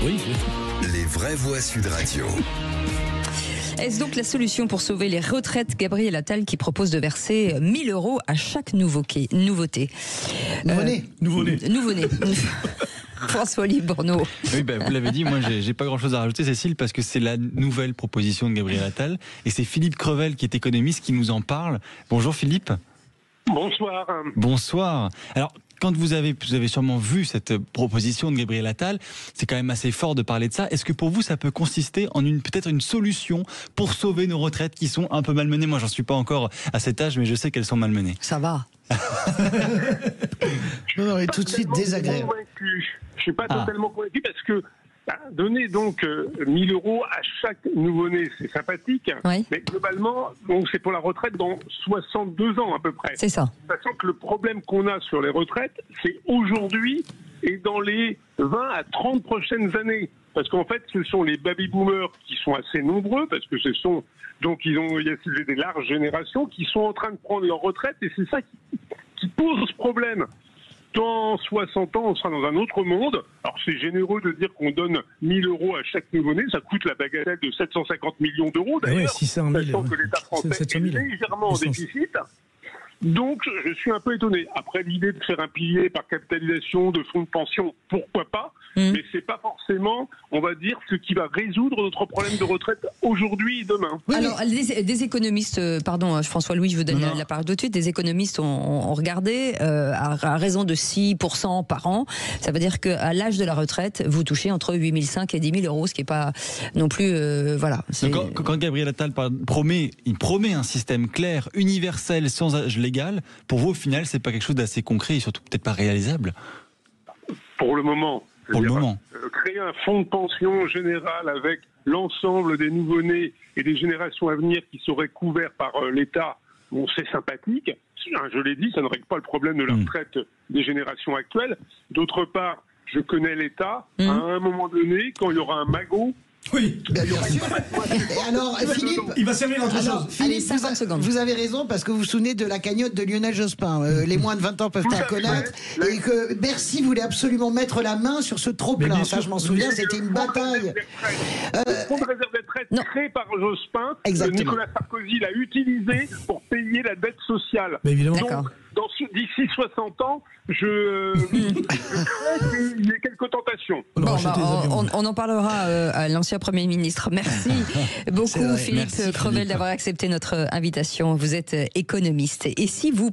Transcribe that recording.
Oui. Les vraies voix Sud Radio. Est-ce donc la solution pour sauver les retraites? Gabriel Attal qui propose de verser 1 000 € à chaque nouveauté. Nouveau-né. François-Olivier Borneau. Oui, vous l'avez dit, moi j'ai pas grand-chose à rajouter, Cécile, parce que c'est la nouvelle proposition de Gabriel Attal. Et c'est Philippe Crevel, qui est économiste, qui nous en parle. Bonjour Philippe. Bonsoir. Bonsoir. Alors, quand vous avez sûrement vu cette proposition de Gabriel Attal, c'est quand même assez fort de parler de ça. Est-ce que pour vous, ça peut consister en peut-être une solution pour sauver nos retraites qui sont un peu malmenées? Moi, j'en suis pas encore à cet âge, mais je sais qu'elles sont malmenées. Ça va. Non, et tout de suite désagréable. Je suis pas totalement convaincu parce que donner donc 1 000 € à chaque nouveau-né, c'est sympathique, oui. Mais globalement, donc c'est pour la retraite dans 62 ans à peu près. C'est ça. Sachant que le problème qu'on a sur les retraites, c'est aujourd'hui et dans les 20 à 30 prochaines années. Parce qu'en fait, ce sont les baby-boomers qui sont assez nombreux, parce que ce sont donc il y a des larges générations qui sont en train de prendre leur retraite, et c'est ça qui pose problème. Dans 60 ans, on sera dans un autre monde. Alors c'est généreux de dire qu'on donne 1 000 € à chaque nouveau-né. Ça coûte la bagatelle de 750 millions d'euros d'ailleurs. Ouais, 600 000, sachant que l'État français est légèrement en déficit. Donc je suis un peu étonné. Après l'idée de faire un pilier par capitalisation de fonds de pension, pourquoi pas? Mais c'est pas forcément, on va dire, ce qui va résoudre notre problème de retraite aujourd'hui et demain. Oui, alors, des économistes, pardon, François-Louis, je vous donne la parole tout de suite. Des économistes ont regardé à raison de 6% par an. Ça veut dire qu'à l'âge de la retraite, vous touchez entre 8 500 et 10 000 €, ce qui n'est pas non plus, voilà. Quand Gabriel Attal promet un système clair, universel, sans âge légal, pour vous, au final, c'est pas quelque chose d'assez concret et surtout peut-être pas réalisable? Pour le moment. Créer un fonds de pension général avec l'ensemble des nouveau-nés et des générations à venir qui seraient couverts par l'État, bon, c'est sympathique. Je l'ai dit, ça ne règle pas le problème de la retraite des générations actuelles. D'autre part, je connais l'État. À un moment donné, quand il y aura un magot, oui, bien sûr. Et alors, Philippe, il va servir à autre chose. Allez, 50 secondes. Vous avez raison, parce que vous vous souvenez de la cagnotte de Lionel Jospin. Les moins de 20 ans peuvent la connaître. Et que Bercy voulait absolument mettre la main sur ce trop-plein. Ça, je m'en souviens, c'était une bataille. Le fonds de réserve des retraites créé par Jospin, Nicolas Sarkozy l'a utilisé pour payer la dette sociale. Mais évidemment. Donc, d'ici 60 ans, je crains qu'il y ait quelques tentations. On en parlera à l'ancien Premier ministre. Merci beaucoup, Philippe Crevel, d'avoir accepté notre invitation. Vous êtes économiste. Et si vous,